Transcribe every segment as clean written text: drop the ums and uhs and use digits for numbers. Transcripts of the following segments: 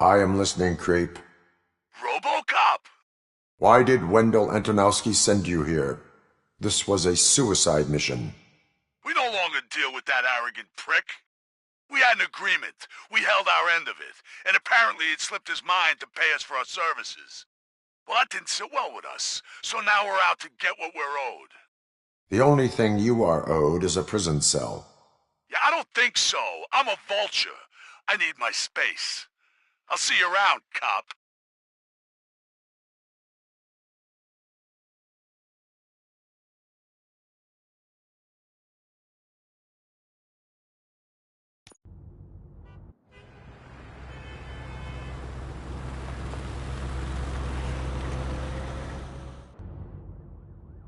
I am listening, creep. RoBoCop! Why did Wendell Antonowski send you here? This was a suicide mission. We no longer deal with that arrogant prick. We had an agreement. We held our end of it, and apparently it slipped his mind to pay us for our services. Well, that didn't sit well with us, so now we're out to get what we're owed. The only thing you are owed is a prison cell. Yeah, I don't think so. I'm a vulture. I need my space. I'll see you around, cop.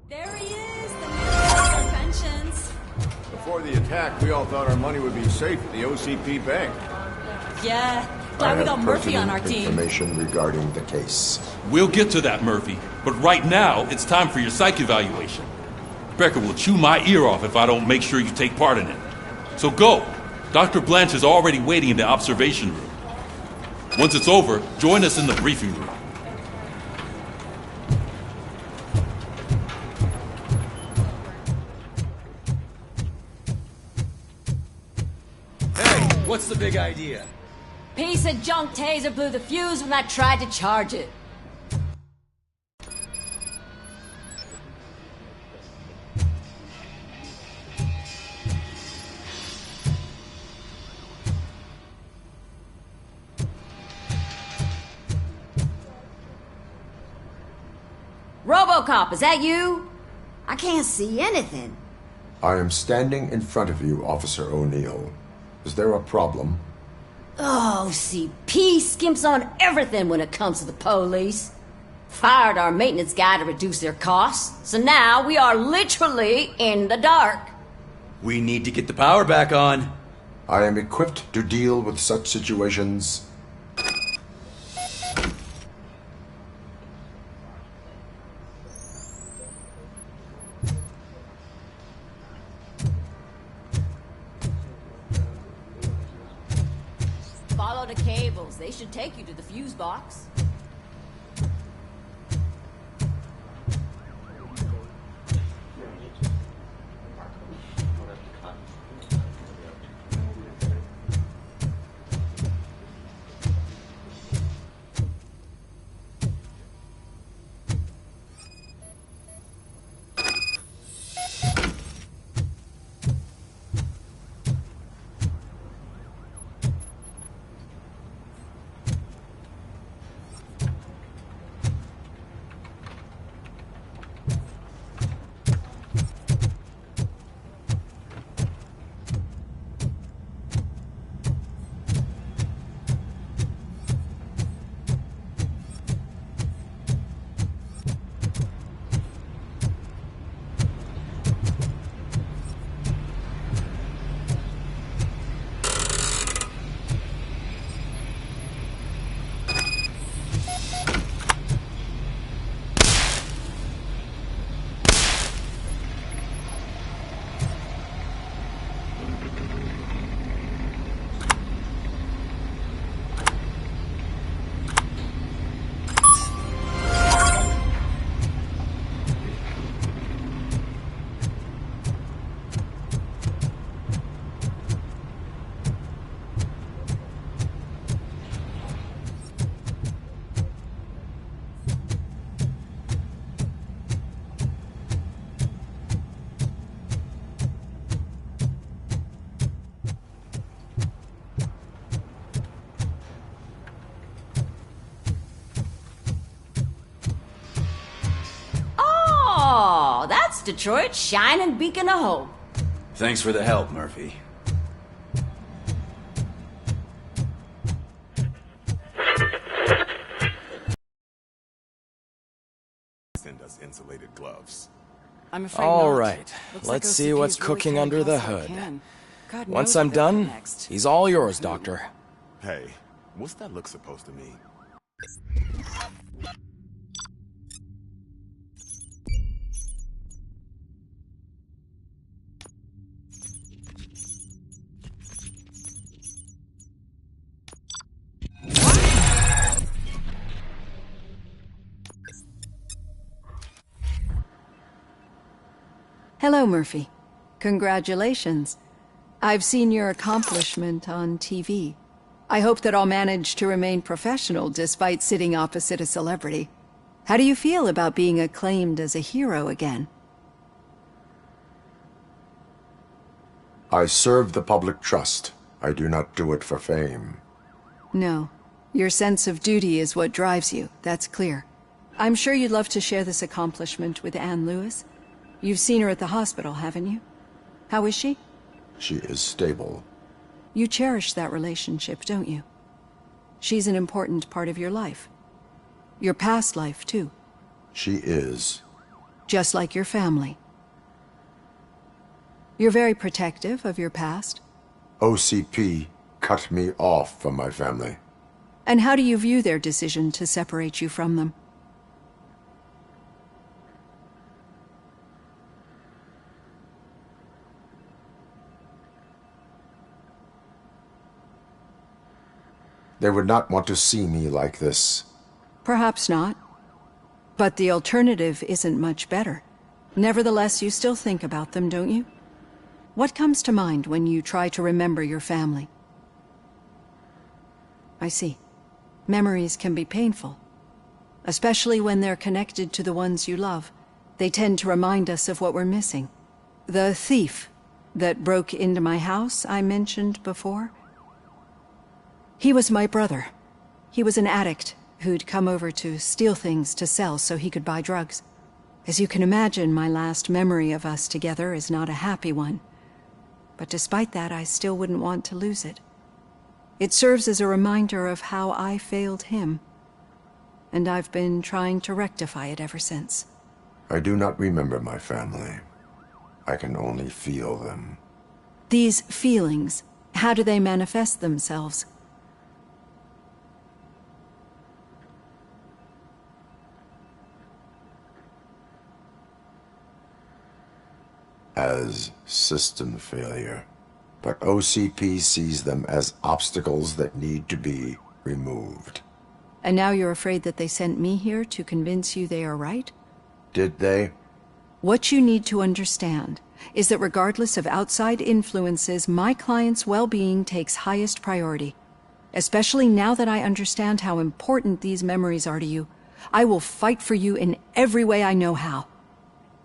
There he is, the man of our pensions. Before the attack, we all thought our money would be safe at the OCP bank. Yeah, I glad we have got Murphy on our pertinent team. information regarding the case. We'll get to that, Murphy. But right now, it's time for your psych evaluation. Becker will chew my ear off if I don't make sure you take part in it. So go. Dr. Blanche is already waiting in the observation room. Once it's over, join us in the briefing room. Hey, what's the big idea? Piece of junk taser blew the fuse when I tried to charge it. RoBoCop, is that you? I can't see anything. I am standing in front of you, Officer O'Neill. Is there a problem? Oh, CP skimps on everything when it comes to the police. Fired our maintenance guy to reduce their costs, so now we are literally in the dark. We need to get the power back on. I am equipped to deal with such situations. Follow the cables. They should take you to the fuse box. Oh, that's Detroit's shining beacon of hope. Thanks for the help, Murphy. Send us insulated gloves. I'm afraid All not. right, Looks let's like see OCP what's is really cooking cutting under the costs where it hood. can. God Once knows I'm what they'll done, do next. he's all yours, Doctor. Hey, what's that look supposed to mean? Hello, Murphy. Congratulations. I've seen your accomplishment on TV. I hope that I'll manage to remain professional despite sitting opposite a celebrity. How do you feel about being acclaimed as a hero again? I serve the public trust. I do not do it for fame. No. Your sense of duty is what drives you, that's clear. I'm sure you'd love to share this accomplishment with Anne Lewis. You've seen her at the hospital, haven't you? How is she? She is stable. You cherish that relationship, don't you? She's an important part of your life. Your past life, too. She is. Just like your family. You're very protective of your past. OCP cut me off from my family. And how do you view their decision to separate you from them? They would not want to see me like this. Perhaps not. But the alternative isn't much better. Nevertheless, you still think about them, don't you? What comes to mind when you try to remember your family? I see. Memories can be painful. Especially when they're connected to the ones you love. They tend to remind us of what we're missing. The thief that broke into my house I mentioned before? He was my brother. He was an addict who'd come over to steal things to sell so he could buy drugs. As you can imagine, my last memory of us together is not a happy one. But despite that, I still wouldn't want to lose it. It serves as a reminder of how I failed him. And I've been trying to rectify it ever since. I do not remember my family. I can only feel them. These feelings, how do they manifest themselves? As system failure. But OCP sees them as obstacles that need to be removed. And now you're afraid that they sent me here to convince you they are right? Did they? What you need to understand is that regardless of outside influences, my client's well-being takes highest priority. Especially now that I understand how important these memories are to you, I will fight for you in every way I know how.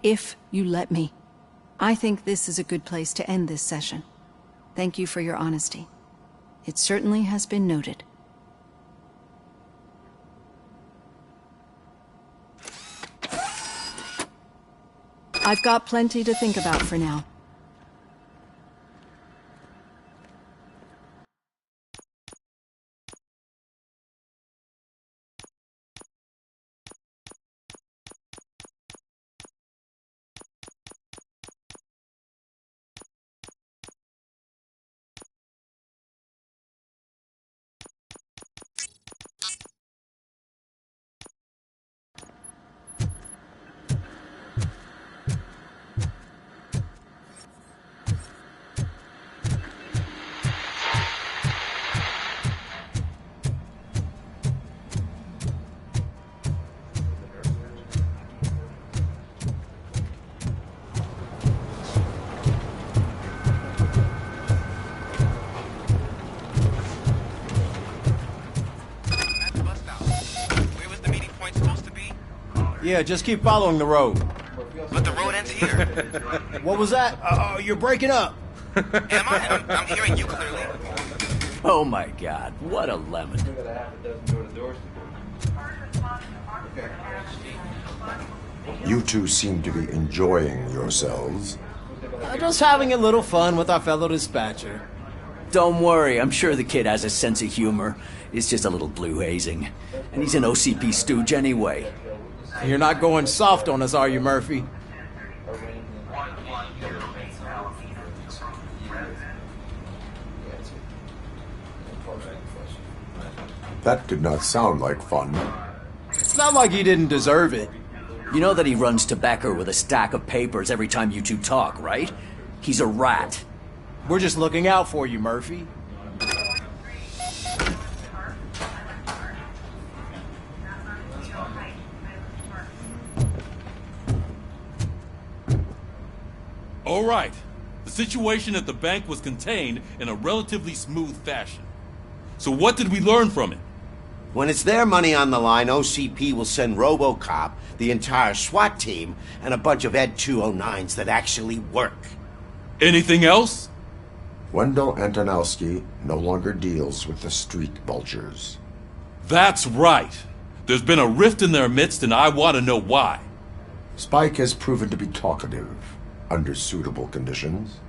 If you let me. I think this is a good place to end this session. Thank you for your honesty. It certainly has been noted. I've got plenty to think about for now. Yeah, just keep following the road. But the road ends here. What was that? You're breaking up. Am I? I'm hearing you clearly. Oh my god, what a lemon. You two seem to be enjoying yourselves. Just having a little fun with our fellow dispatcher. Don't worry, I'm sure the kid has a sense of humor. It's just a little blue hazing. And he's an OCP stooge anyway. You're not going soft on us, are you, Murphy? That did not sound like fun. It's not like he didn't deserve it. You know that he runs to Becker with a stack of papers every time you two talk, right? He's a rat. We're just looking out for you, Murphy. All right. The situation at the bank was contained in a relatively smooth fashion. So what did we learn from it? When it's their money on the line, OCP will send RoBoCop, the entire SWAT team, and a bunch of Ed 209s that actually work. Anything else? Wendell Antonowski no longer deals with the street vultures. That's right. There's been a rift in their midst, and I want to know why. Spike has proven to be talkative under suitable conditions.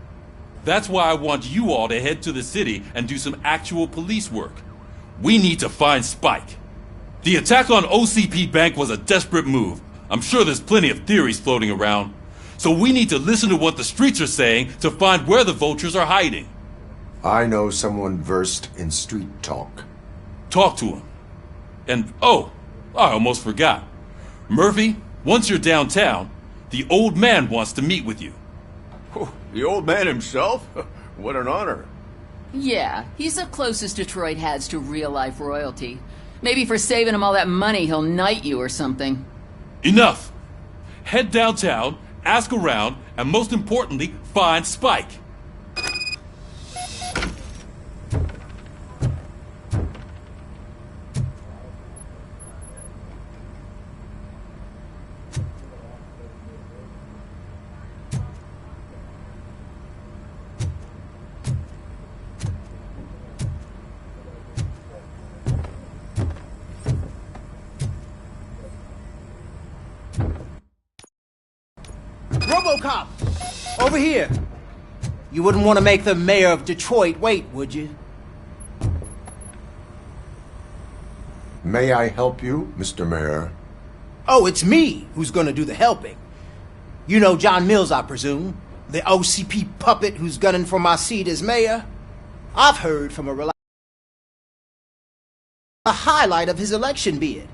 That's why I want you all to head to the city and do some actual police work. We need to find Spike. The attack on OCP Bank was a desperate move. I'm sure there's plenty of theories floating around. So we need to listen to what the streets are saying to find where the vultures are hiding. I know someone versed in street talk. Talk to him. And, oh, I almost forgot. Murphy, once you're downtown, the old man wants to meet with you. Oh, the old man himself? What an honor. Yeah, he's the closest Detroit has to real-life royalty. Maybe for saving him all that money, he'll knight you or something. Enough! Head downtown, ask around, and most importantly, find Spike. RoBoCop! Over here! You wouldn't want to make the mayor of Detroit wait, would you? May I help you, Mr. Mayor? Oh, it's me who's gonna do the helping. You know John Mills, I presume? The OCP puppet who's gunning for my seat as mayor? I've heard from a highlight of his election bid.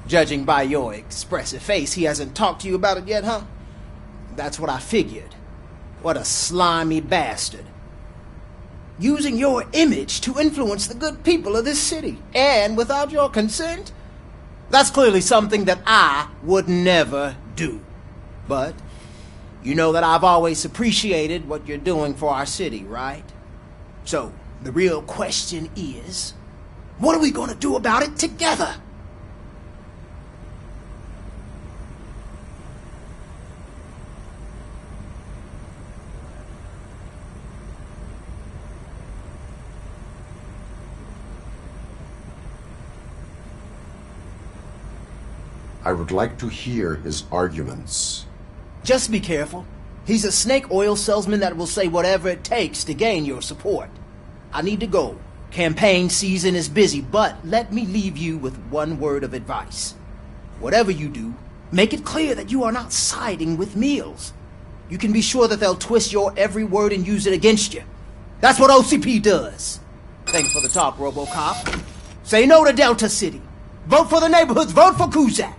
Judging by your expressive face, he hasn't talked to you about it yet, huh? That's what I figured. What a slimy bastard. Using your image to influence the good people of this city, and without your consent? That's clearly something that I would never do. But you know that I've always appreciated what you're doing for our city, right? So, the real question is, what are we gonna do about it together? I would like to hear his arguments. Just be careful. He's a snake oil salesman that will say whatever it takes to gain your support. I need to go. Campaign season is busy, but let me leave you with one word of advice. Whatever you do, make it clear that you are not siding with Mills. You can be sure that they'll twist your every word and use it against you. That's what OCP does. Thanks for the talk, RoBoCop. Say no to Delta City. Vote for the neighborhoods. Vote for Kuzak.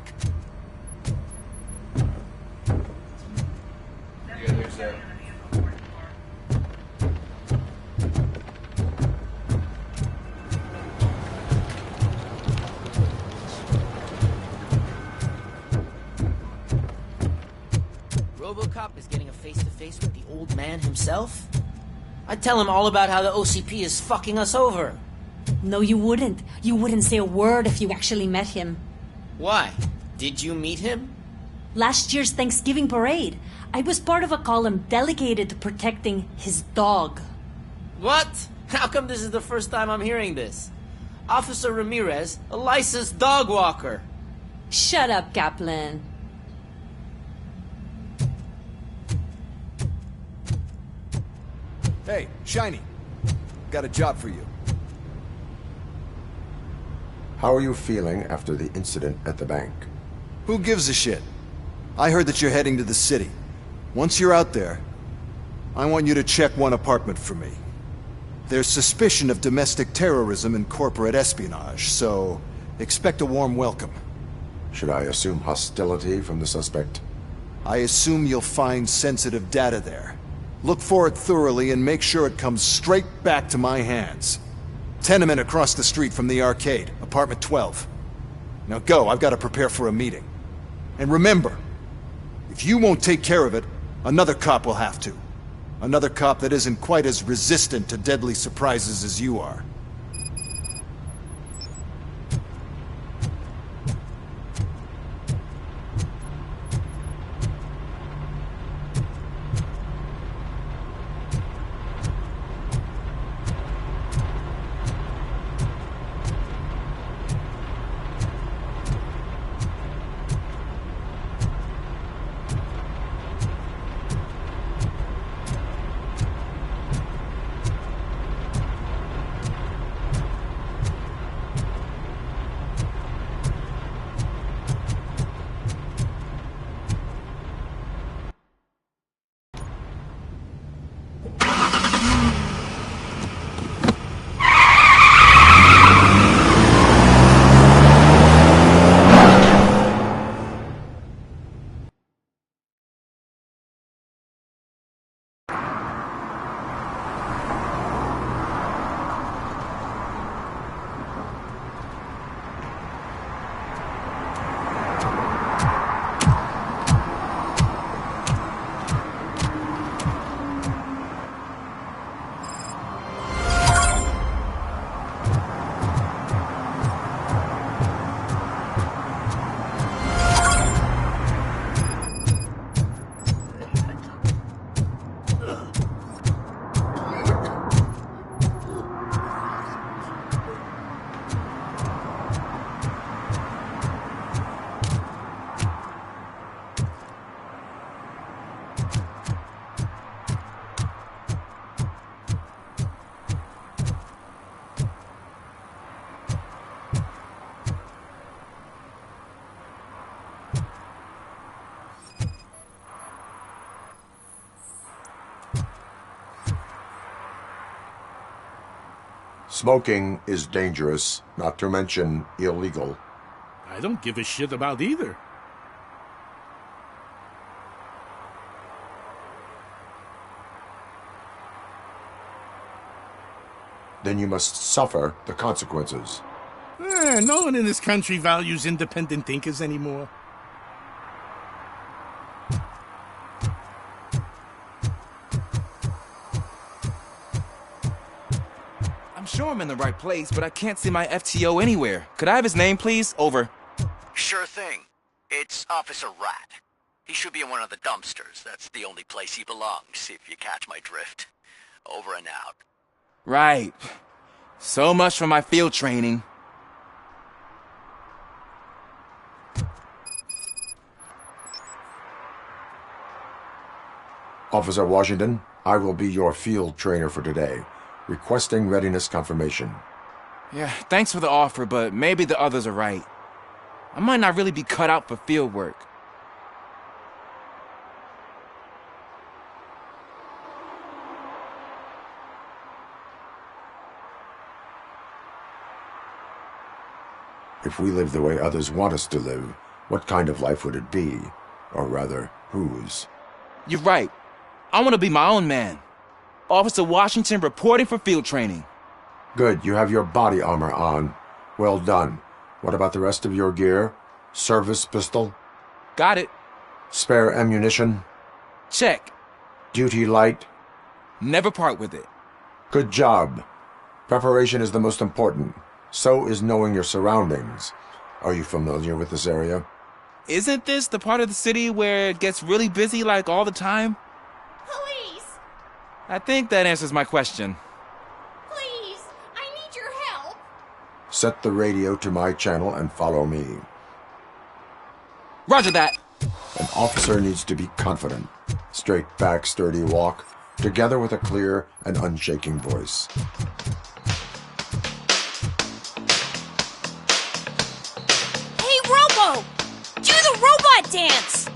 RoBoCop is getting a face-to-face with the old man himself? I'd tell him all about how the OCP is fucking us over. No, you wouldn't. You wouldn't say a word if you actually met him. Why? Did you meet him? Last year's Thanksgiving parade, I was part of a column dedicated to protecting his dog. What? How come this is the first time I'm hearing this? Officer Ramirez, a licensed dog walker. Shut up, Kaplan. Hey, Shiny. Got a job for you. How are you feeling after the incident at the bank? Who gives a shit? I heard that you're heading to the city. Once you're out there, I want you to check one apartment for me. There's suspicion of domestic terrorism and corporate espionage, so expect a warm welcome. Should I assume hostility from the suspect? I assume you'll find sensitive data there. Look for it thoroughly and make sure it comes straight back to my hands. Tenement across the street from the arcade, apartment 12. Now go, I've got to prepare for a meeting. And remember, if you won't take care of it, Another cop will have to. Another cop that isn't quite as resistant to deadly surprises as you are. Smoking is dangerous, not to mention illegal. I don't give a shit about either. Then you must suffer the consequences. No one in this country values independent thinkers anymore. I'm sure I'm in the right place, but I can't see my FTO anywhere. Could I have his name, please? Over. Sure thing. It's Officer Rat. He should be in one of the dumpsters. That's the only place he belongs, if you catch my drift. Over and out. Right. So much for my field training. Officer Washington, I will be your field trainer for today. Requesting readiness confirmation. Yeah, thanks for the offer, but maybe the others are right. I might not really be cut out for field work. If we live the way others want us to live, what kind of life would it be? Or rather, whose? You're right. I want to be my own man. Officer Washington reporting for field training. Good, you have your body armor on. Well done. What about the rest of your gear? Service pistol? Got it. Spare ammunition? Check. Duty light? Never part with it. Good job. Preparation is the most important. So is knowing your surroundings. Are you familiar with this area? Isn't this the part of the city where it gets really busy like all the time? Police! I think that answers my question. Please, I need your help. Set the radio to my channel and follow me. Roger that. An officer needs to be confident. Straight back, sturdy walk, together with a clear and unshaking voice. Hey, Robo! Do the robot dance!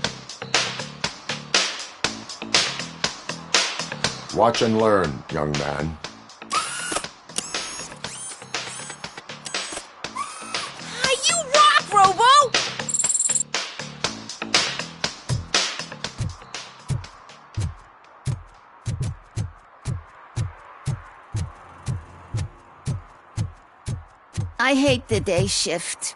Watch and learn, young man. You rock, Robo! I hate the day shift.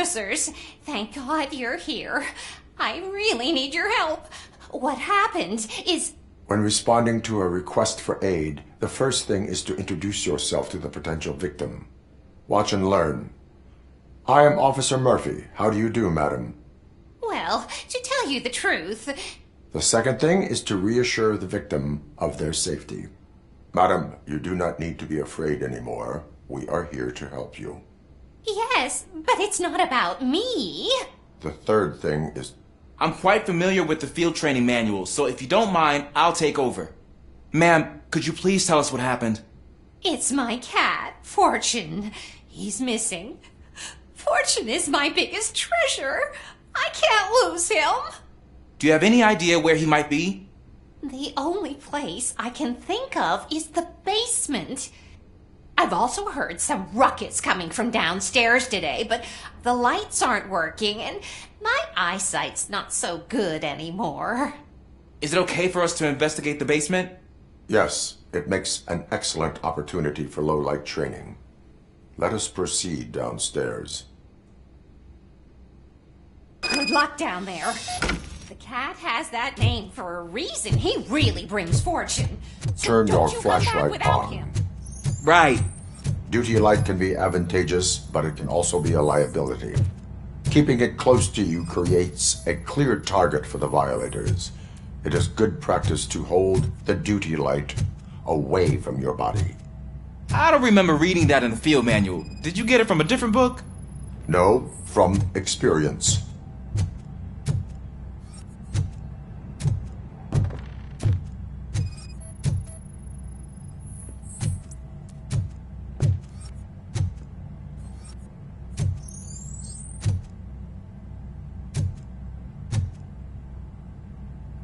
officers. Thank God you're here. I really need your help. What happened is... When responding to a request for aid, the first thing is to introduce yourself to the potential victim. Watch and learn. I am Officer Murphy. How do you do, madam? Well, to tell you the truth... The second thing is to reassure the victim of their safety. Madam, you do not need to be afraid anymore. We are here to help you. Yes, but it's not about me. The third thing is... I'm quite familiar with the field training manual, so if you don't mind, I'll take over. Ma'am, could you please tell us what happened? It's my cat, Fortune. He's missing. Fortune is my biggest treasure. I can't lose him. Do you have any idea where he might be? The only place I can think of is the basement. I've also heard some ruckus coming from downstairs today, but the lights aren't working and my eyesight's not so good anymore. Is it okay for us to investigate the basement? Yes, it makes an excellent opportunity for low-light training. Let us proceed downstairs. Good luck down there. The cat has that name for a reason. He really brings fortune. So Turn don't your you come back flashlight without on. him. Right. Duty light can be advantageous, but it can also be a liability. Keeping it close to you creates a clear target for the violators. It is good practice to hold the duty light away from your body. I don't remember reading that in the field manual. Did you get it from a different book? No, from experience.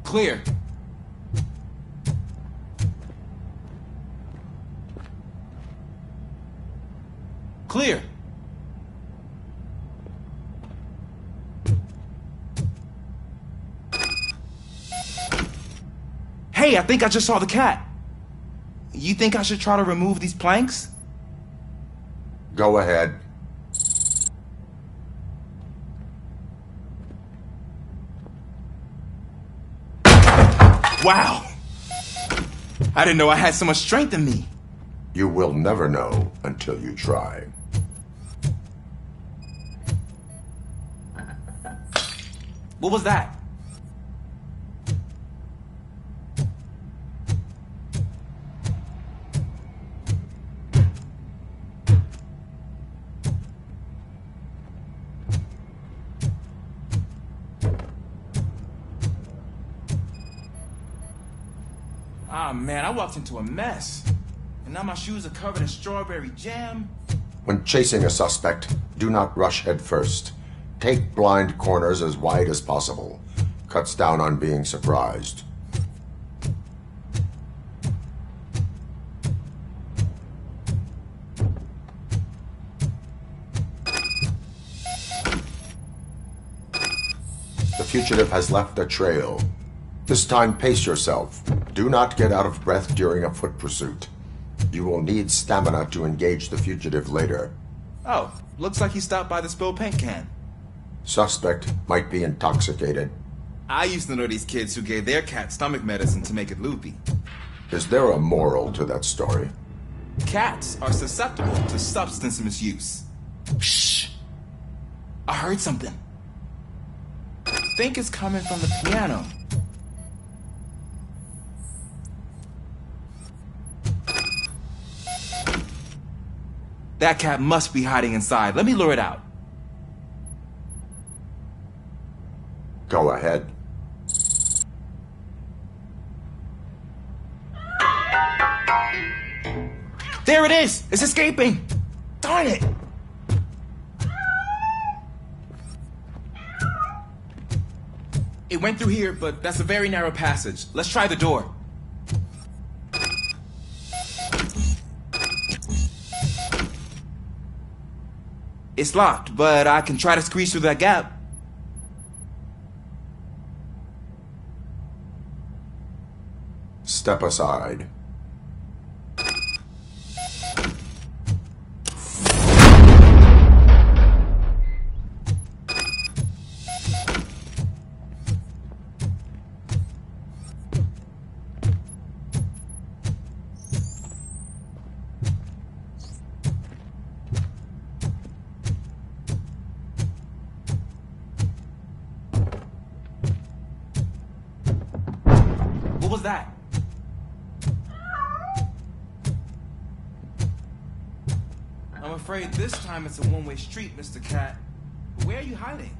Clear. Clear. Hey, I think I just saw the cat. You think I should try to remove these planks? Go ahead. Wow. I didn't know I had so much strength in me. You will never know until you try. What was that? Ah, man, I walked into a mess. And now my shoes are covered in strawberry jam. When chasing a suspect, do not rush head first. Take blind corners as wide as possible. Cuts down on being surprised. The fugitive has left a trail. This time, pace yourself. Do not get out of breath during a foot pursuit. You will need stamina to engage the fugitive later. Oh, looks like he stopped by the spilled paint can. Suspect might be intoxicated. I used to know these kids who gave their cat stomach medicine to make it loopy. Is there a moral to that story? Cats are susceptible to substance misuse. Shh! I heard something. I think it's coming from the piano. That cat must be hiding inside. Let me lure it out. Go ahead. There it is! It's escaping! Darn it! It went through here, but that's a very narrow passage. Let's try the door. It's locked, but I can try to squeeze through that gap. Step aside. was that? I'm afraid this time it's a one-way street, Mr. Cat. Where are you hiding?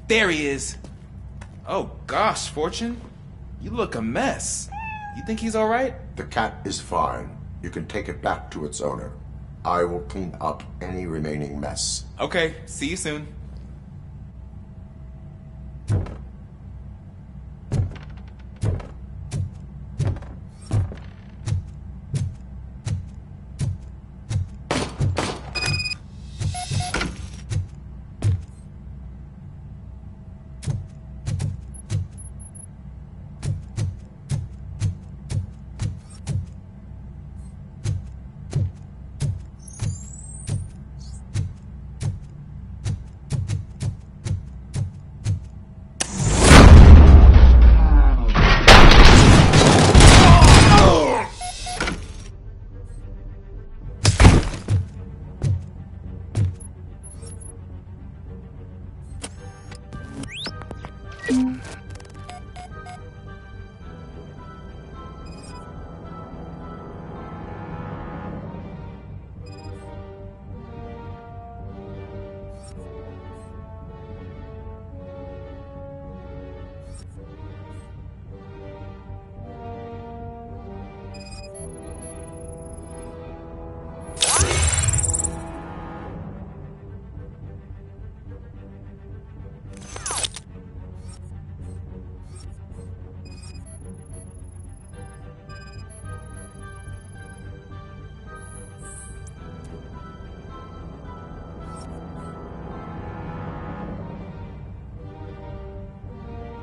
There he is. Oh gosh, Fortune. You look a mess. You think he's alright? The cat is fine. You can take it back to its owner. I will clean up any remaining mess. Okay, see you soon.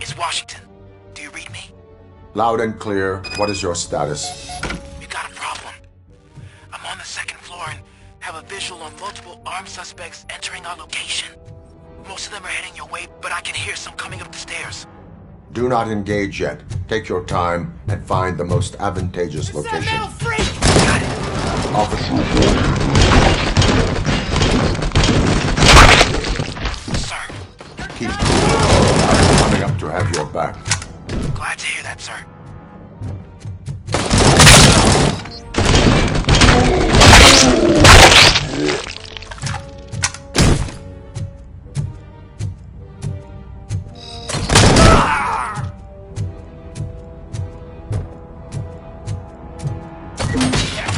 It's Washington. Do you read me? Loud and clear. What is your status? We got a problem. I'm on the second floor and have a visual on multiple armed suspects entering our location. Most of them are heading your way, but I can hear some coming up the stairs. Do not engage yet. Take your time and find the most advantageous location. Officer. Sir. Keep I'm coming up to have your back. Glad to hear that, sir.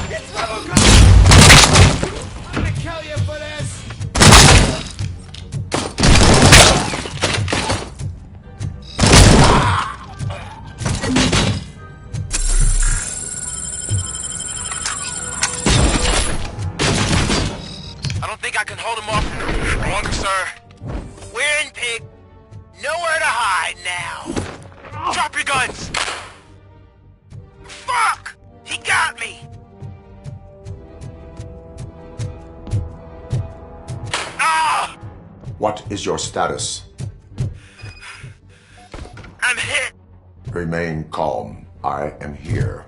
It's RoBoCop! I'm gonna kill you for this! I don't think I can hold him off longer, sir. We're in, pig. Nowhere to hide now. Drop your guns! Fuck! He got me! Ah! What is your status? I'm hit! Remain calm. I am here.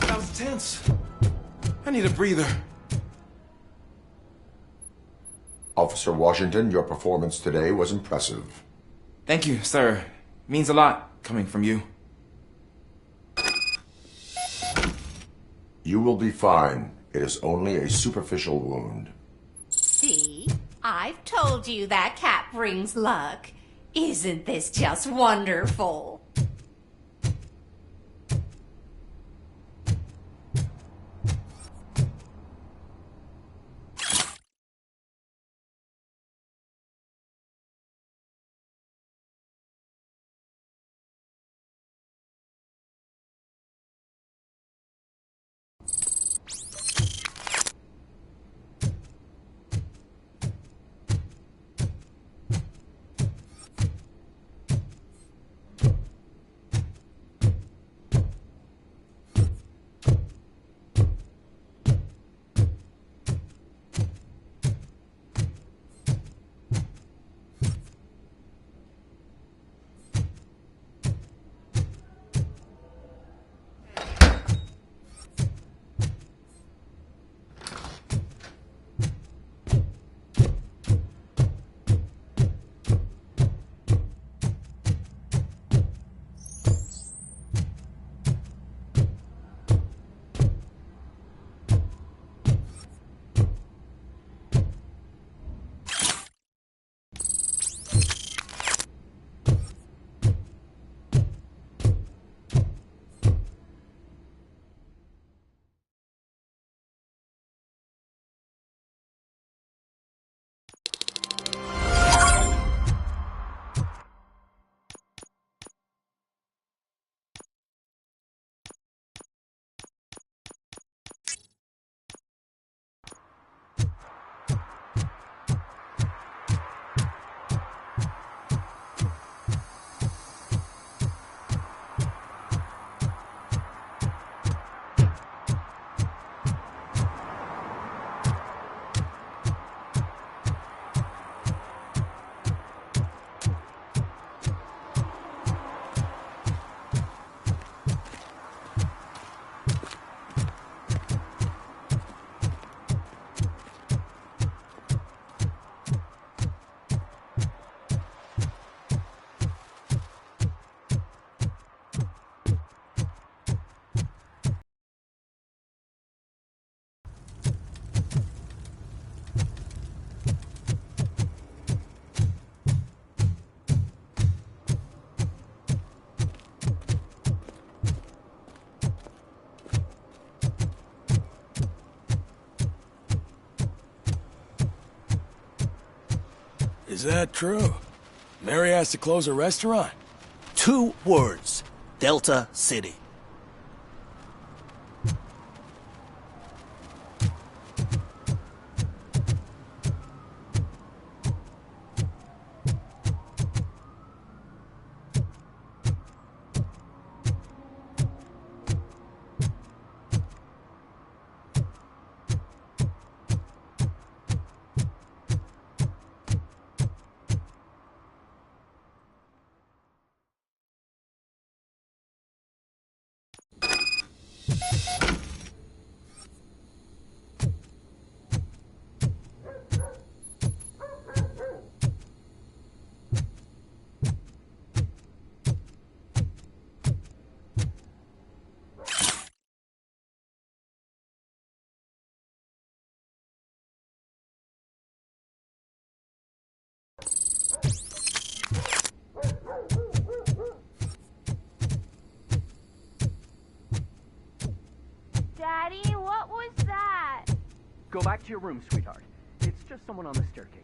That was tense. I need a breather. Officer Washington, your performance today was impressive. Thank you, sir. Means a lot coming from you. You will be fine. It is only a superficial wound. See? I've told you that cat brings luck. Isn't this just wonderful? Is that true? Mary has to close a restaurant? 2 words. Delta City. Daddy, what was that? Go back to your room, sweetheart. It's just someone on the staircase.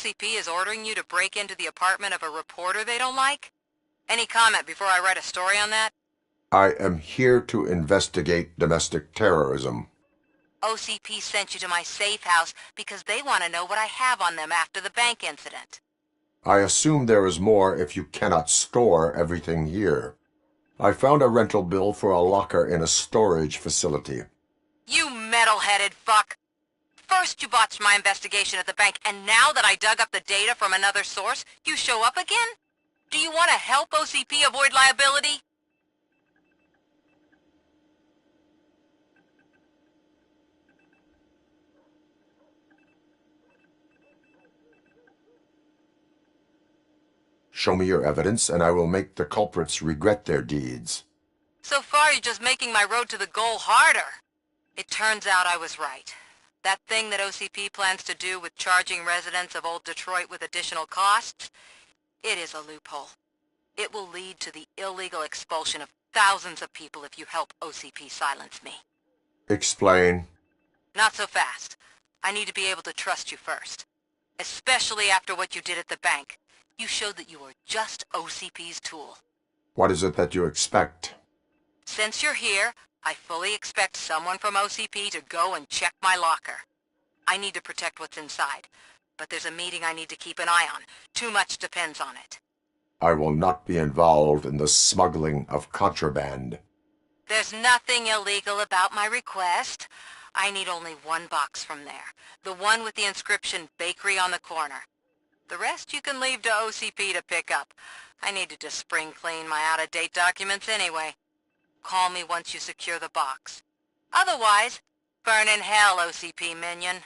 OCP is ordering you to break into the apartment of a reporter they don't like? Any comment before I write a story on that? I am here to investigate domestic terrorism. OCP sent you to my safe house because they want to know what I have on them after the bank incident. I assume there is more if you cannot store everything here. I found a rental bill for a locker in a storage facility. You metal-headed fuck! First you botched my investigation at the bank, and now that I dug up the data from another source, you show up again? Do you want to help OCP avoid liability? Show me your evidence, and I will make the culprits regret their deeds. So far you're just making my road to the goal harder. It turns out I was right. That thing that OCP plans to do with charging residents of Old Detroit with additional costs, it is a loophole. It will lead to the illegal expulsion of thousands of people if you help OCP silence me. Explain. Not so fast. I need to be able to trust you first. Especially after what you did at the bank. You showed that you were just OCP's tool. What is it that you expect? Since you're here, I fully expect someone from OCP to go and check my locker. I need to protect what's inside, but there's a meeting I need to keep an eye on. Too much depends on it. I will not be involved in the smuggling of contraband. There's nothing illegal about my request. I need only one box from there. The one with the inscription Bakery on the corner. The rest you can leave to OCP to pick up. I needed to spring clean my out-of-date documents anyway. Call me once you secure the box. Otherwise, burn in hell, OCP minion.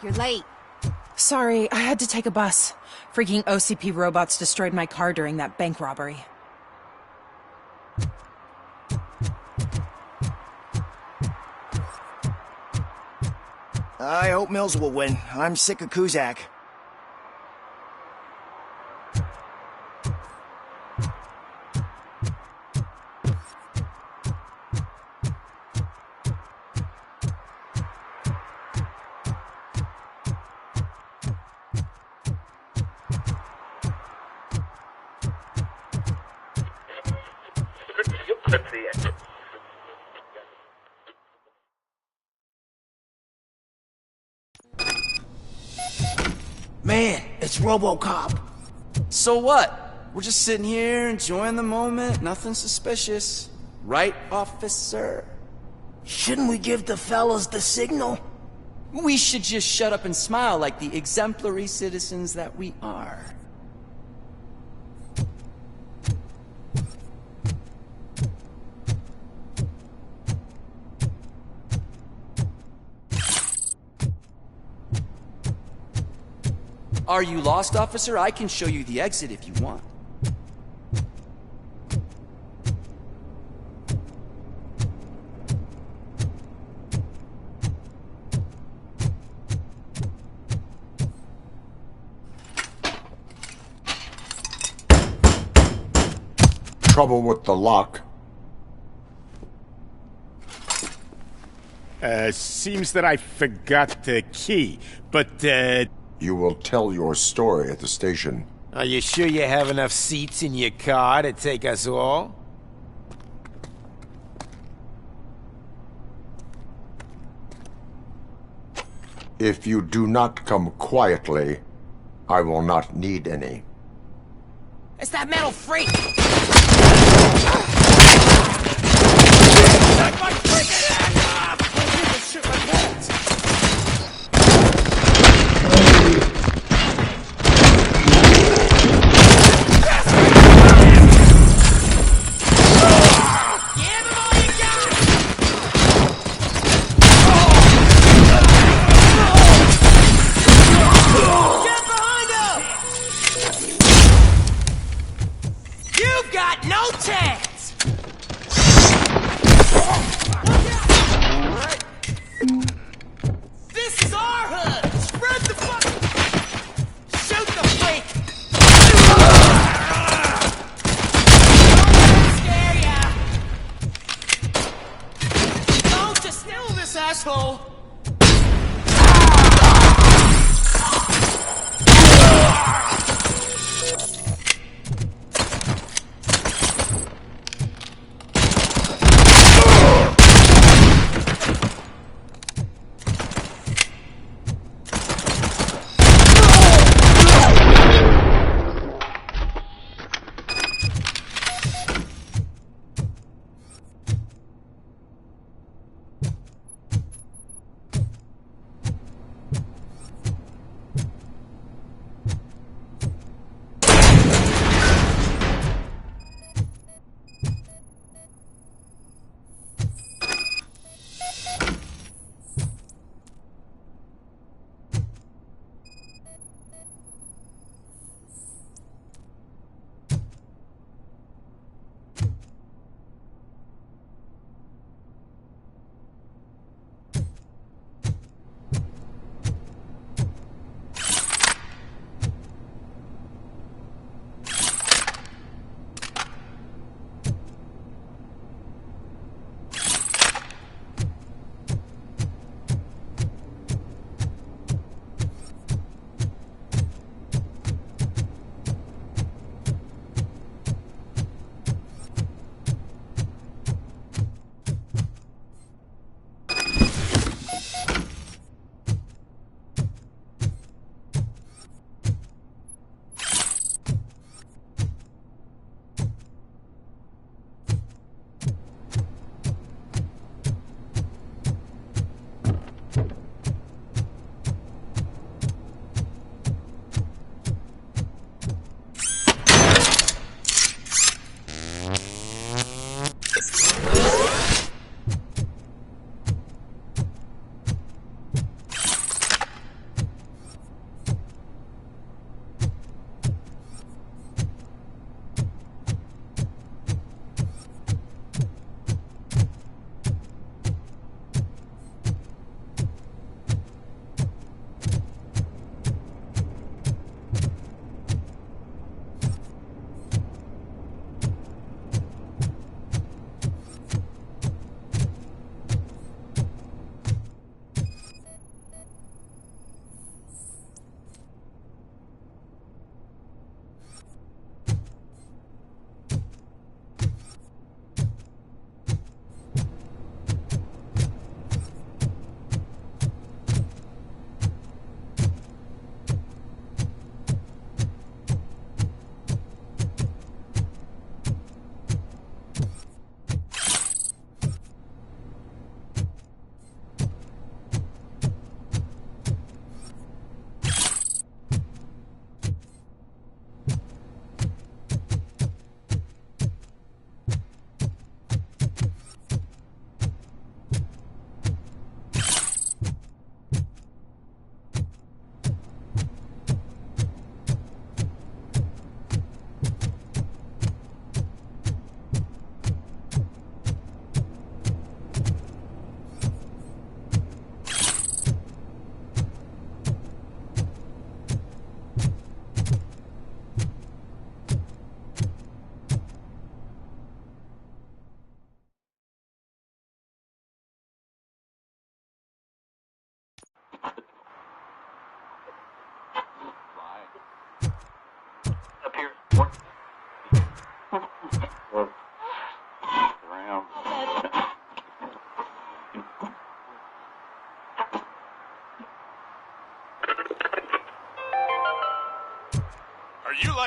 You're late. Sorry, I had to take a bus. Freaking OCP robots destroyed my car during that bank robbery. I hope Mills will win. I'm sick of Kuzak. Man, it's RoBoCop. So what? We're just sitting here enjoying the moment. Nothing suspicious. Right, officer? Shouldn't we give the fellas the signal? We should just shut up and smile like the exemplary citizens that we are. Are you lost, officer? I can show you the exit if you want. Trouble with the lock? Seems that I forgot the key, but, You will tell your story at the station. Are you sure you have enough seats in your car to take us all? If you do not come quietly, I will not need any. It's that metal freak! You've got no chance! This is our hood! Spread the fuck... Shoot the freak! Don't let him scare ya! Don't just kill this asshole!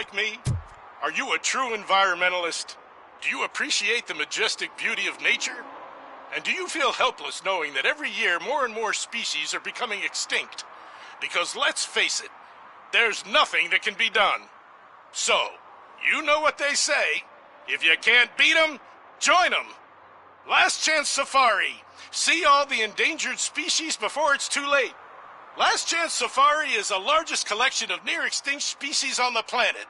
like me? Are you a true environmentalist? Do you appreciate the majestic beauty of nature? And do you feel helpless knowing that every year more and more species are becoming extinct? Because let's face it, there's nothing that can be done. So, you know what they say. If you can't beat 'em, join 'em. Last Chance Safari. See all the endangered species before it's too late. Last Chance Safari is the largest collection of near-extinct species on the planet.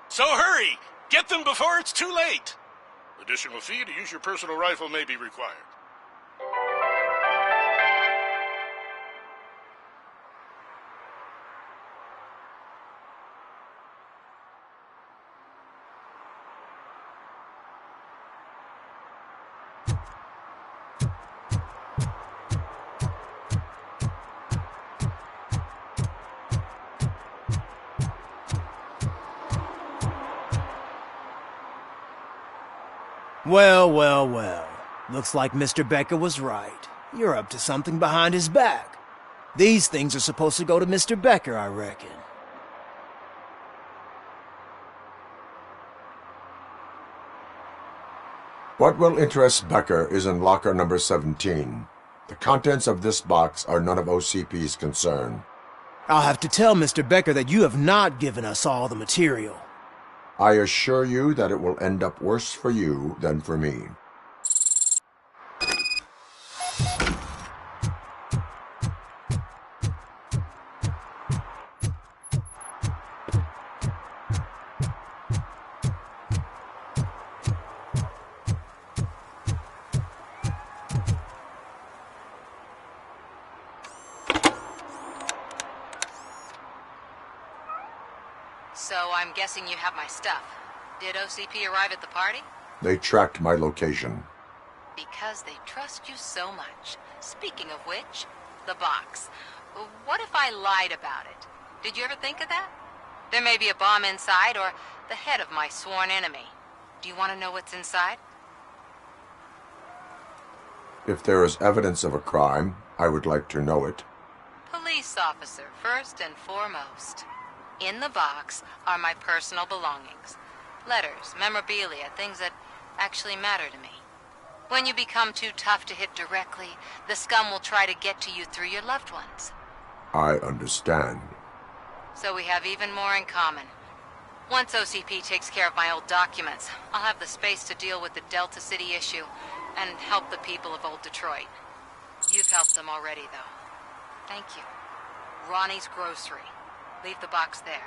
So hurry, get them before it's too late. Additional fee to use your personal rifle may be required. Well, well, well. Looks like Mr. Becker was right. You're up to something behind his back. These things are supposed to go to Mr. Becker, I reckon. What will interest Becker is in locker number 17. The contents of this box are none of OCP's concern. I'll have to tell Mr. Becker that you have not given us all the material. I assure you that it will end up worse for you than for me. So I'm guessing you have my stuff. Did OCP arrive at the party? They tracked my location. Because they trust you so much. Speaking of which, the box. What if I lied about it? Did you ever think of that? There may be a bomb inside or the head of my sworn enemy. Do you want to know what's inside? If there is evidence of a crime, I would like to know it. Police officer, first and foremost. In the box are my personal belongings. Letters, memorabilia, things that actually matter to me. When you become too tough to hit directly, the scum will try to get to you through your loved ones. I understand. So we have even more in common. Once OCP takes care of my old documents, I'll have the space to deal with the Delta City issue and help the people of Old Detroit. You've helped them already, though. Thank you. Ronnie's Grocery. Leave the box there.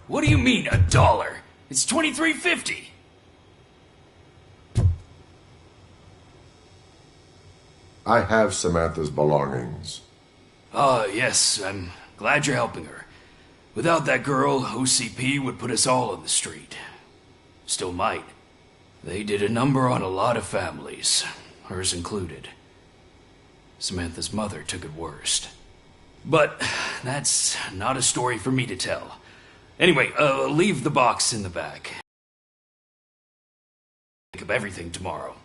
What do you mean, $1? It's $23.50. I have Samantha's belongings. Ah, yes, I'm glad you're helping her. Without that girl, OCP would put us all on the street. Still might. They did a number on a lot of families, hers included. Samantha's mother took it worst. But that's not a story for me to tell. Anyway, leave the box in the back. Think of everything tomorrow.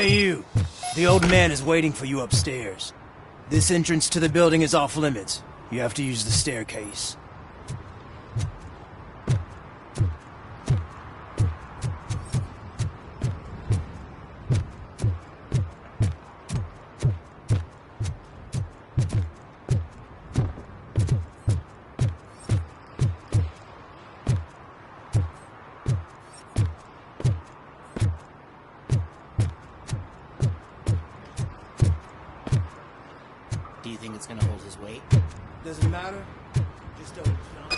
Hey you, the old man is waiting for you upstairs. This entrance to the building is off limits. You have to use the staircase. Do you think it's gonna hold his weight? Doesn't matter. Just don't jump.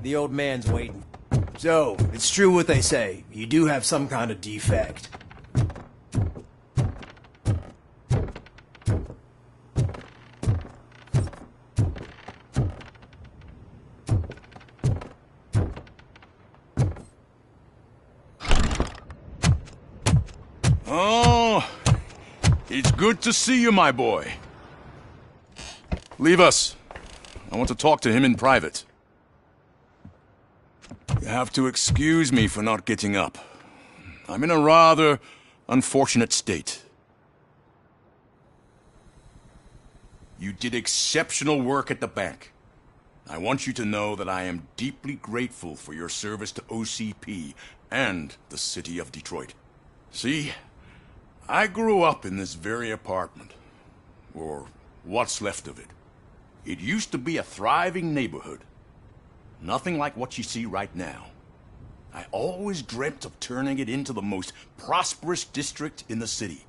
The old man's waiting. So, it's true what they say. You do have some kind of defect. Oh, it's good to see you, my boy. Leave us. I want to talk to him in private. You have to excuse me for not getting up. I'm in a rather unfortunate state. You did exceptional work at the bank. I want you to know that I am deeply grateful for your service to OCP and the city of Detroit. See, I grew up in this very apartment, or what's left of it. It used to be a thriving neighborhood. Nothing like what you see right now. I always dreamt of turning it into the most prosperous district in the city.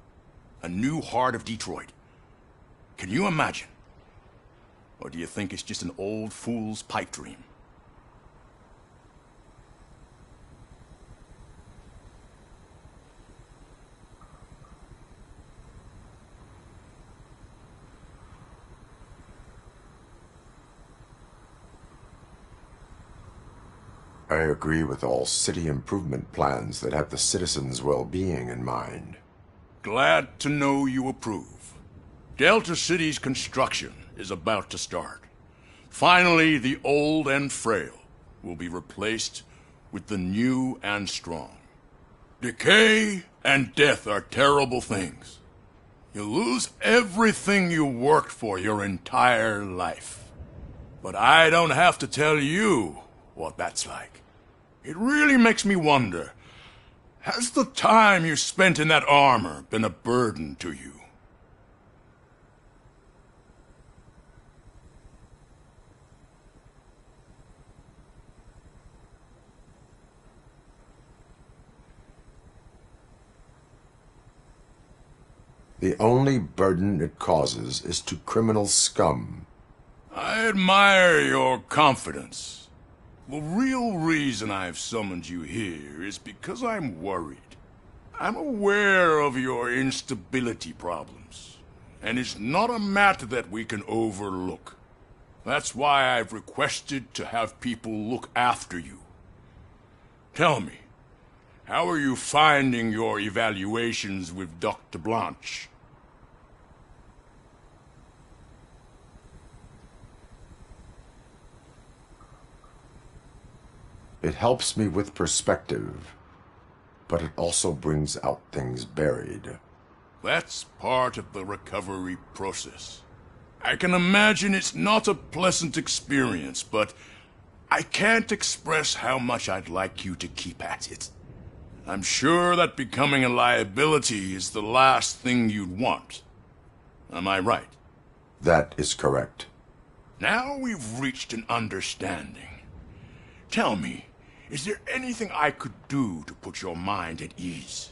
A new heart of Detroit. Can you imagine? Or do you think it's just an old fool's pipe dream? I agree with all city improvement plans that have the citizens' well-being in mind. Glad to know you approve. Delta City's construction is about to start. Finally, the old and frail will be replaced with the new and strong. Decay and death are terrible things. You lose everything you worked for your entire life. But I don't have to tell you what that's like. It really makes me wonder, has the time you spent in that armor been a burden to you? The only burden it causes is to criminal scum. I admire your confidence. The real reason I've summoned you here is because I'm worried. I'm aware of your instability problems, and it's not a matter that we can overlook. That's why I've requested to have people look after you. Tell me, how are you finding your evaluations with Dr. Blanche? It helps me with perspective, but it also brings out things buried. That's part of the recovery process. I can imagine it's not a pleasant experience, but I can't express how much I'd like you to keep at it. I'm sure that becoming a liability is the last thing you'd want. Am I right? That is correct. Now we've reached an understanding. Tell me, is there anything I could do to put your mind at ease?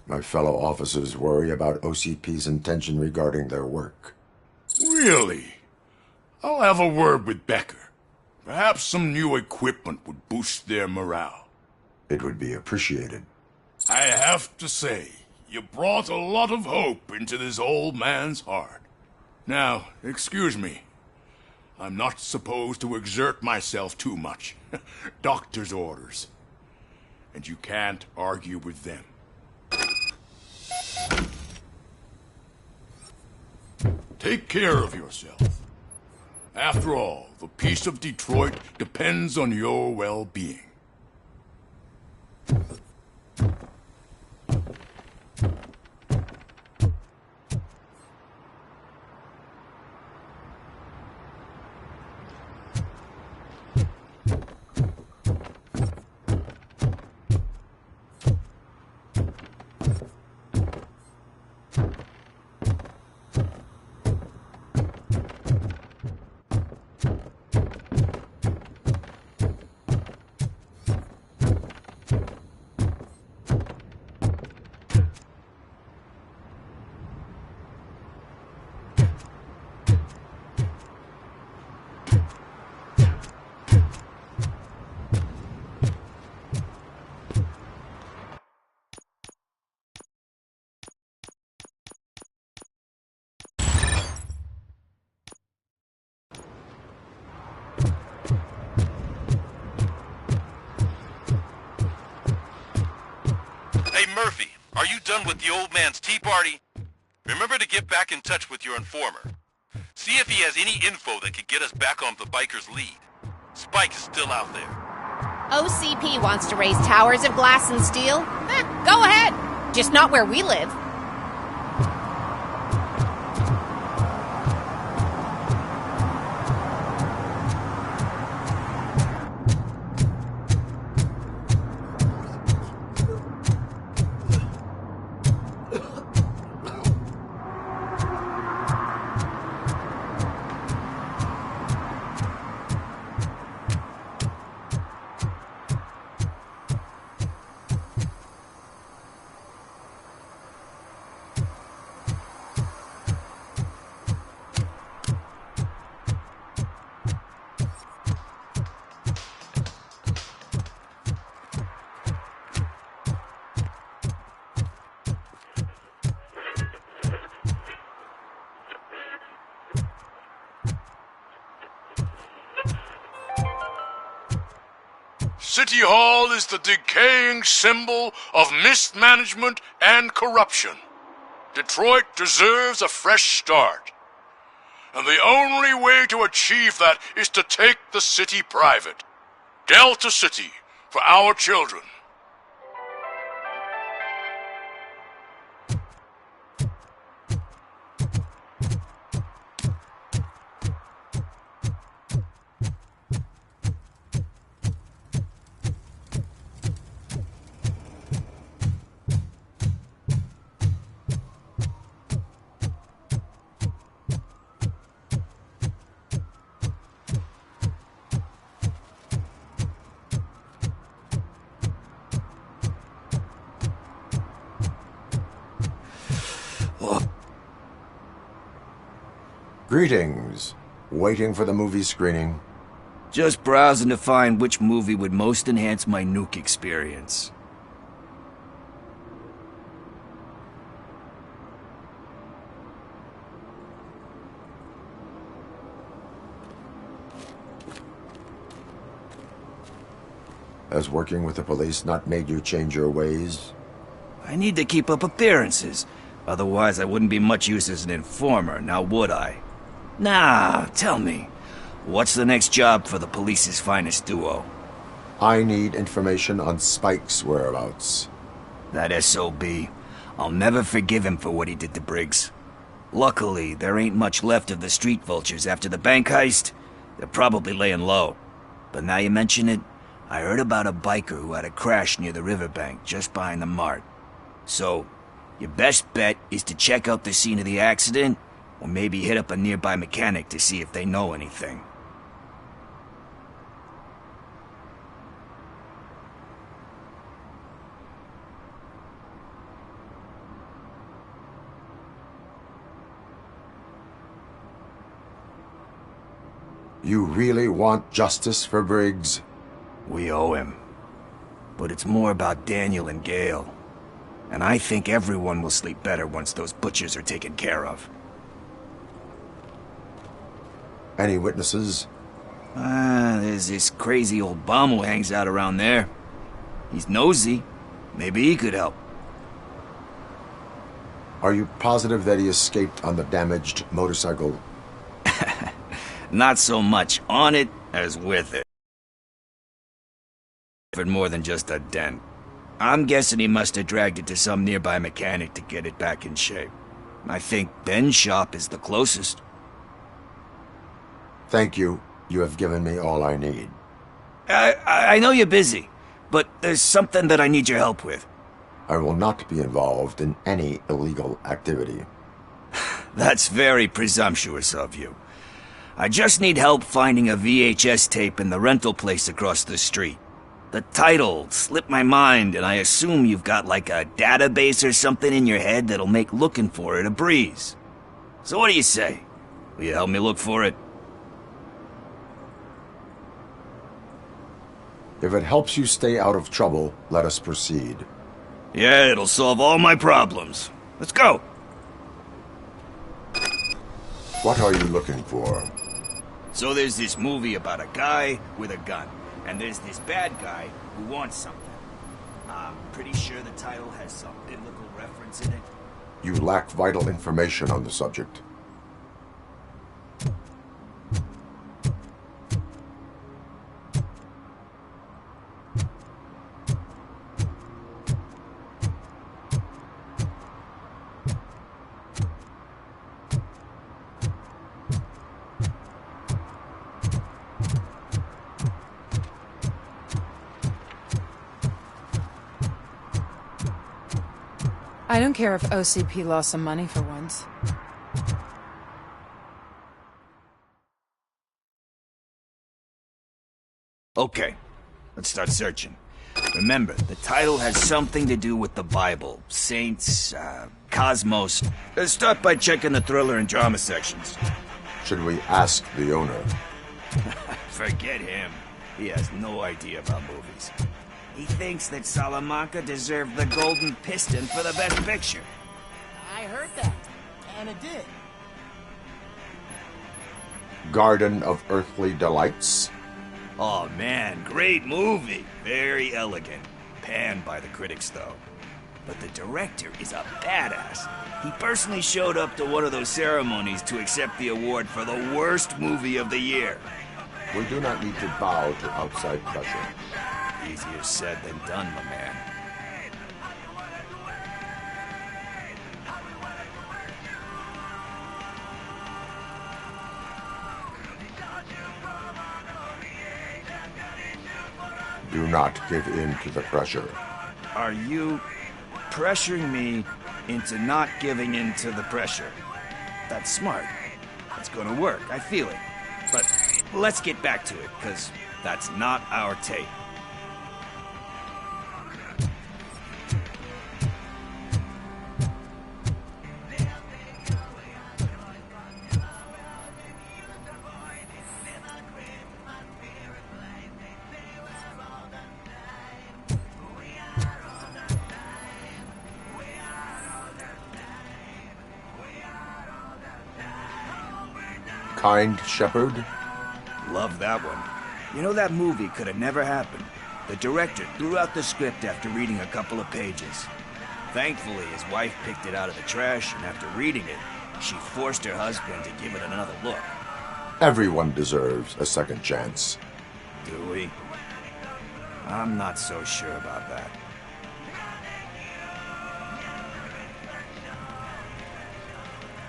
My fellow officers worry about OCP's intention regarding their work. Really? I'll have a word with Becker. Perhaps some new equipment would boost their morale. It would be appreciated. I have to say, you brought a lot of hope into this old man's heart. Now, excuse me. I'm not supposed to exert myself too much. Doctor's orders. and you can't argue with them. Take care of yourself. After all, the peace of Detroit depends on your well-being. Murphy, are you done with the old man's tea party? Remember to get back in touch with your informer. See if he has any info that could get us back on the biker's lead. Spike is still out there. OCP wants to raise towers of glass and steel? Go ahead. Just not where we live. City Hall is the decaying symbol of mismanagement and corruption. Detroit deserves a fresh start. And the only way to achieve that is to take the city private. Delta City, for our children. Greetings. Waiting for the movie screening? Just browsing to find which movie would most enhance my nuke experience. Has working with the police not made you change your ways? I need to keep up appearances. Otherwise, I wouldn't be much use as an informer, now would I? Nah, tell me. What's the next job for the police's finest duo? I need information on Spike's whereabouts. That SOB. I'll never forgive him for what he did to Briggs. Luckily, there ain't much left of the street vultures after the bank heist. They're probably laying low. But now you mention it, I heard about a biker who had a crash near the riverbank just behind the mart. So, your best bet is to check out the scene of the accident, or maybe hit up a nearby mechanic to see if they know anything. You really want justice for Briggs? We owe him. But it's more about Daniel and Gale. And I think everyone will sleep better once those butchers are taken care of. Any witnesses? There's this crazy old bum who hangs out around there. He's nosy. Maybe he could help. Are you positive that he escaped on the damaged motorcycle? Not so much on it as with it. More than just a dent. I'm guessing he must have dragged it to some nearby mechanic to get it back in shape. I think Ben's shop is the closest. Thank you. You have given me all I need. I know you're busy, but there's something that I need your help with. I will not be involved in any illegal activity. That's very presumptuous of you. I just need help finding a VHS tape in the rental place across the street. The title slipped my mind, and I assume you've got like a database or something in your head that'll make looking for it a breeze. So what do you say? Will you help me look for it? If it helps you stay out of trouble, let us proceed. Yeah, it'll solve all my problems. Let's go! What are you looking for? So there's this movie about a guy with a gun, and there's this bad guy who wants something. I'm pretty sure the title has some biblical reference in it. You lack vital information on the subject. I don't care if OCP lost some money for once. Okay, let's start searching. Remember, the title has something to do with the Bible, saints, cosmos. Let's start by checking the thriller and drama sections. Should we ask the owner? Forget him. He has no idea about movies. He thinks that Salamanca deserved the Golden Piston for the Best Picture. I heard that, and it did. Garden of Earthly Delights? Oh man, great movie. Very elegant. Panned by the critics, though. But the director is a badass. He personally showed up to one of those ceremonies to accept the award for the worst movie of the year. We do not need to bow to outside pressure. Easier said than done, my man. Do not give in to the pressure. Are you pressuring me into not giving in to the pressure? That's smart. It's gonna work, I feel it. But let's get back to it, because that's not our tape. Kind Shepherd? Love that one. You know, that movie could have never happened. The director threw out the script after reading a couple of pages. Thankfully, his wife picked it out of the trash, and after reading it, she forced her husband to give it another look. Everyone deserves a second chance. Do we? I'm not so sure about that.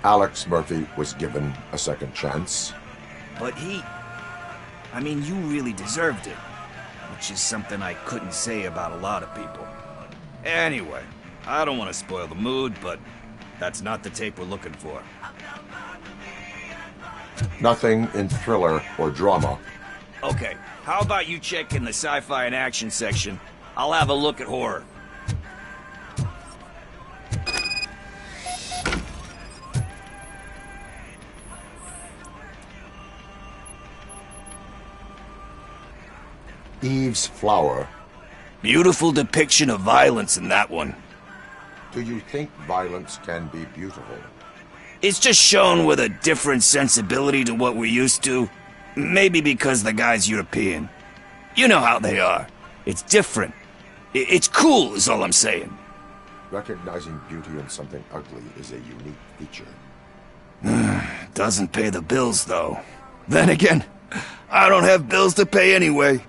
Alex Murphy was given a second chance. But I mean, you really deserved it. Which is something I couldn't say about a lot of people. Anyway, I don't want to spoil the mood, but that's not the tape we're looking for. Nothing in thriller or drama. Okay, how about you check in the sci-fi and action section? I'll have a look at horror. Eve's Flower. Beautiful depiction of violence in that one. Do you think violence can be beautiful? It's just shown with a different sensibility to what we're used to. Maybe because the guy's European. You know how they are. It's different. It's cool, is all I'm saying. Recognizing beauty in something ugly is a unique feature. Doesn't pay the bills, though. Then again, I don't have bills to pay anyway.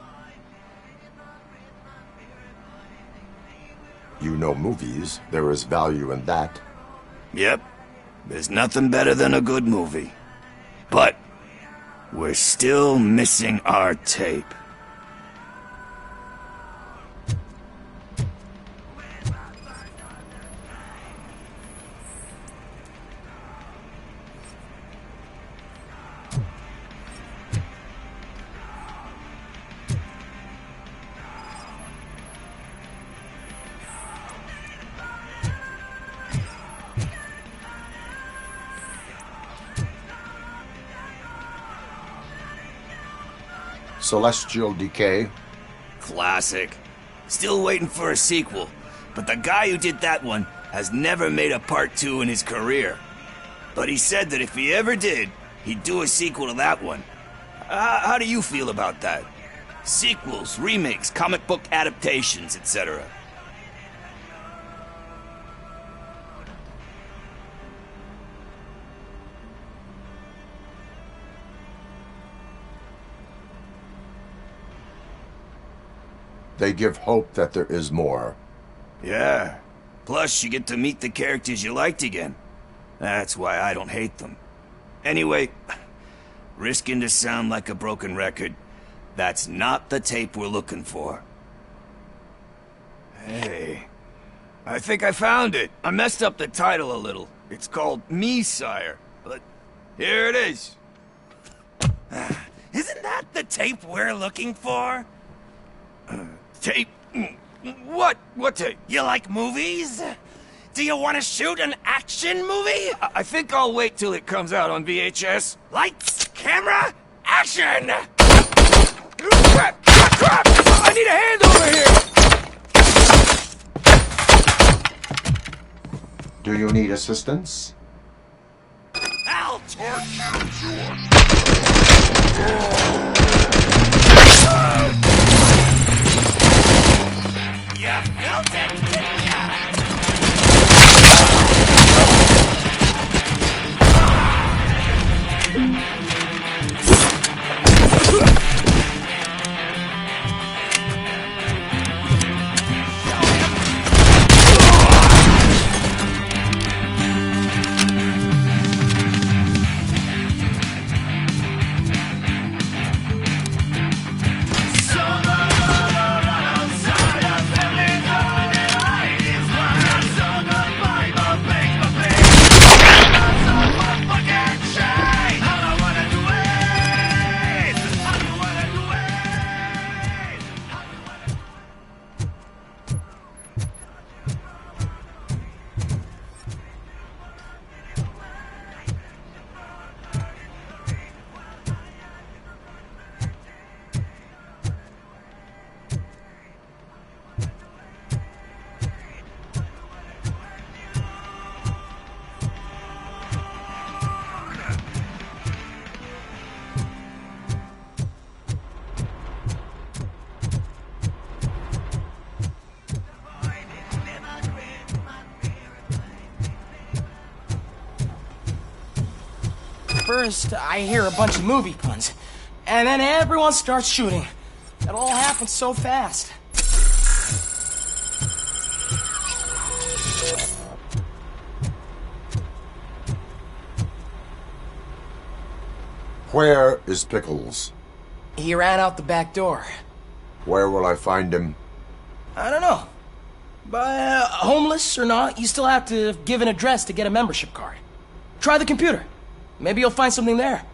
You know movies. There is value in that. Yep. There's nothing better than a good movie. But we're still missing our tape. Celestial Decay. Classic. Still waiting for a sequel, but the guy who did that one has never made a part 2 in his career. But he said that if he ever did, he'd do a sequel to that one. How do you feel about that? Sequels, remakes, comic book adaptations, etc. They give hope that there is more. Yeah. Plus, you get to meet the characters you liked again. That's why I don't hate them. Anyway, risking to sound like a broken record, that's not the tape we're looking for. Hey, I think I found it. I messed up the title a little. It's called Me, Sire. But here it is. Isn't that the tape we're looking for? Tape? What? What tape? You like movies? Do you want to shoot an action movie? I think I'll wait till it comes out on VHS. Lights, camera, action! Crap! Crap! I need a hand over here! Do you need assistance? I'll torch you! You felt it, didn't ya? First, I hear a bunch of movie puns, and then everyone starts shooting. It all happens so fast. Where is Pickles? He ran out the back door. Where will I find him? I don't know. But homeless or not, you still have to give an address to get a membership card. Try the computer. Maybe you'll find something there.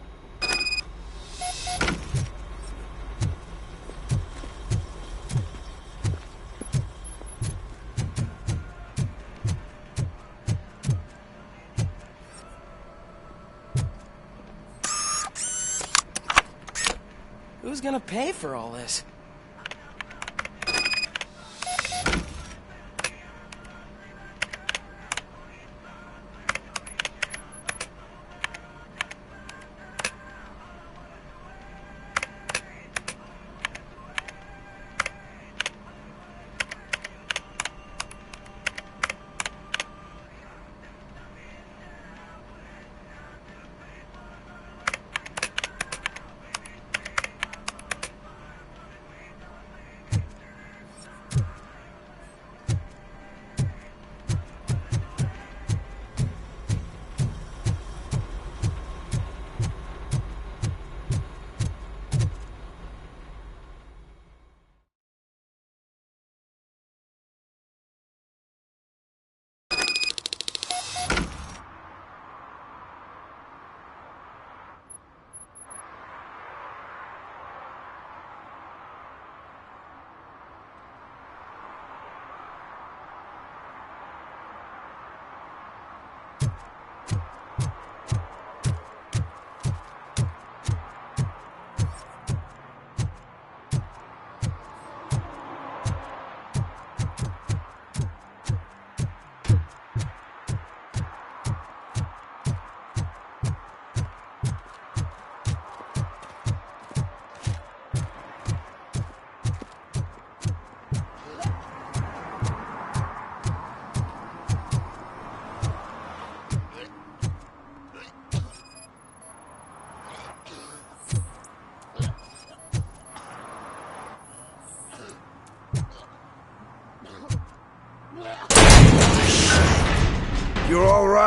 Who's gonna pay for all this?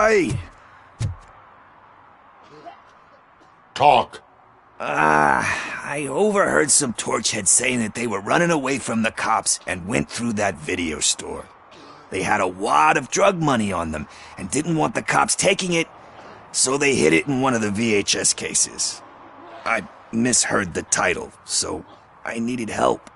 right. Talk. I overheard some torchheads saying that they were running away from the cops and went through that video store. They had a wad of drug money on them and didn't want the cops taking it, so they hid it in one of the VHS cases. I misheard the title, so I needed help.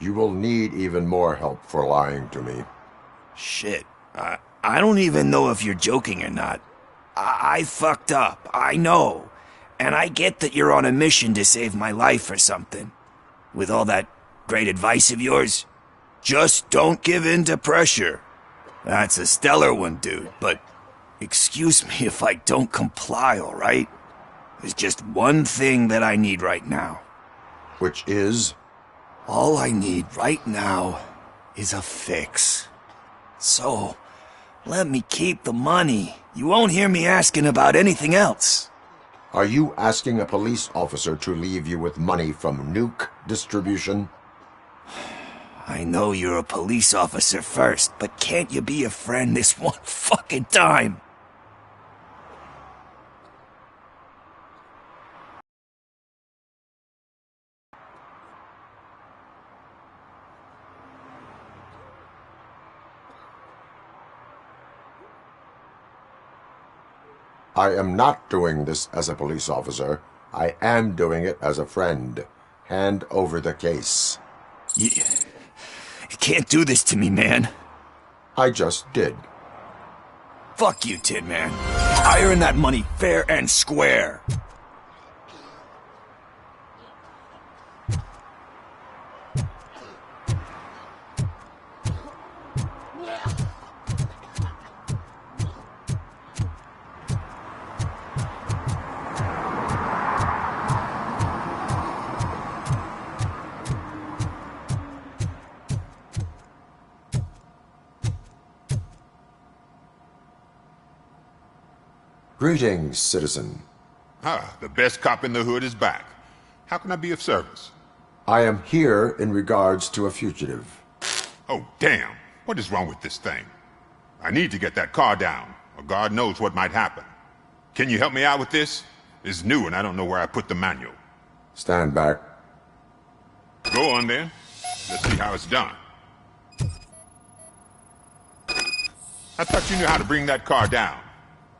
You will need even more help for lying to me. Shit. I don't even know if you're joking or not. I fucked up, I know. And I get that you're on a mission to save my life or something. With all that great advice of yours, just don't give in to pressure. That's a stellar one, dude, but excuse me if I don't comply, all right? There's just one thing that I need right now. Which is? All I need right now is a fix. So, let me keep the money. You won't hear me asking about anything else. Are you asking a police officer to leave you with money from nuke distribution? I know you're a police officer first, but can't you be a friend this one fucking time? I am not doing this as a police officer. I am doing it as a friend. Hand over the case. You can't do this to me, man. I just did. Fuck you, Tin Man. I earned that money fair and square. Greetings, citizen. The best cop in the hood is back. How can I be of service? I am here in regards to a fugitive. Oh, damn. What is wrong with this thing? I need to get that car down, or God knows what might happen. Can you help me out with this? It's new and I don't know where I put the manual. Stand back. Go on then. Let's see how it's done. I thought you knew how to bring that car down.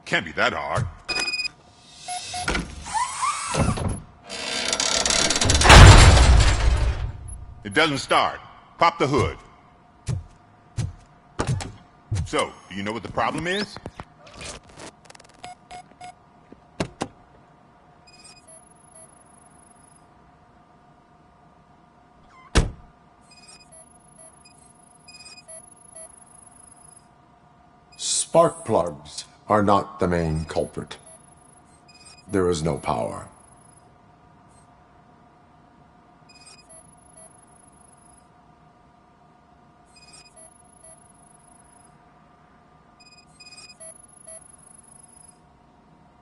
Can't be that hard. It doesn't start. Pop the hood. So, do you know what the problem is? Spark plugs are not the main culprit. There is no power.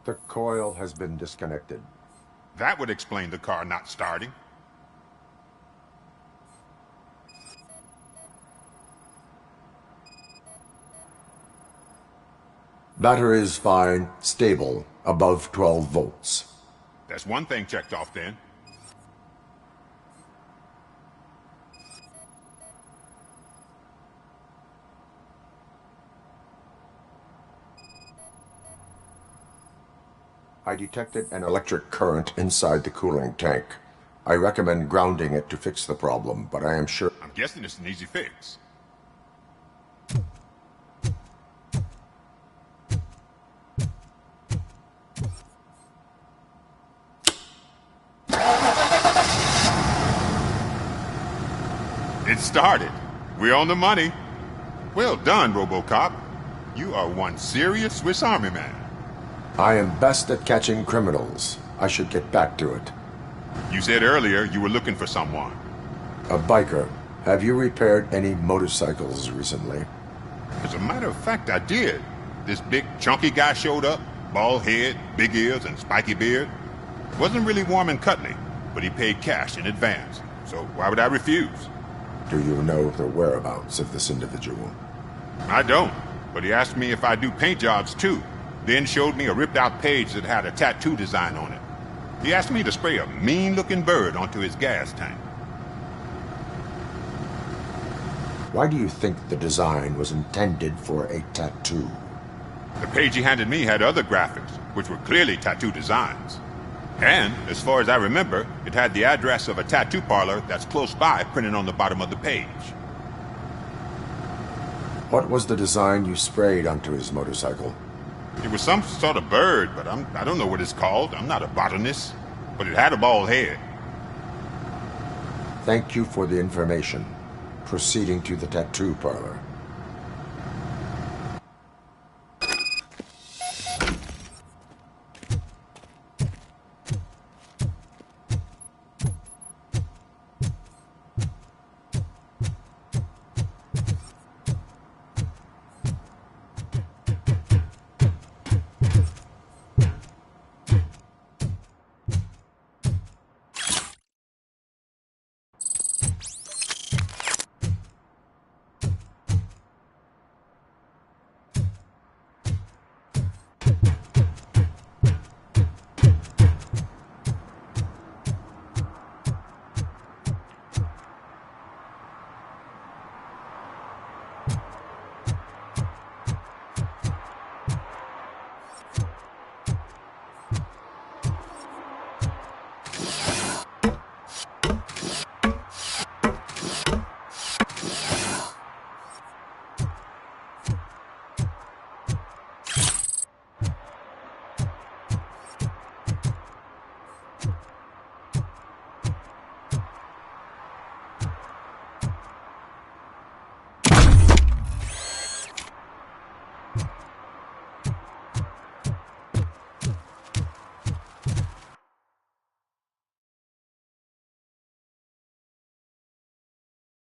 The coil has been disconnected. That would explain the car not starting. Battery is fine, stable, above 12 volts. That's one thing checked off then. I detected an electric current inside the cooling tank. I recommend grounding it to fix the problem, but I am sure... I'm guessing it's an easy fix. It started. We're on the money. Well done, RoBoCop. You are one serious Swiss Army man. I am best at catching criminals. I should get back to it. You said earlier you were looking for someone. A biker. Have you repaired any motorcycles recently? As a matter of fact, I did. This big, chunky guy showed up. Bald head, big ears, and spiky beard. Wasn't really warm and cuddly, but he paid cash in advance, so why would I refuse? Do you know the whereabouts of this individual? I don't, but he asked me if I do paint jobs too, then showed me a ripped-out page that had a tattoo design on it. He asked me to spray a mean-looking bird onto his gas tank. Why do you think the design was intended for a tattoo? The page he handed me had other graphics, which were clearly tattoo designs. And, as far as I remember, it had the address of a tattoo parlor that's close by printed on the bottom of the page. What was the design you sprayed onto his motorcycle? It was some sort of bird, but I don't know what it's called. I'm not a botanist. But it had a bald head. Thank you for the information. Proceeding to the tattoo parlor.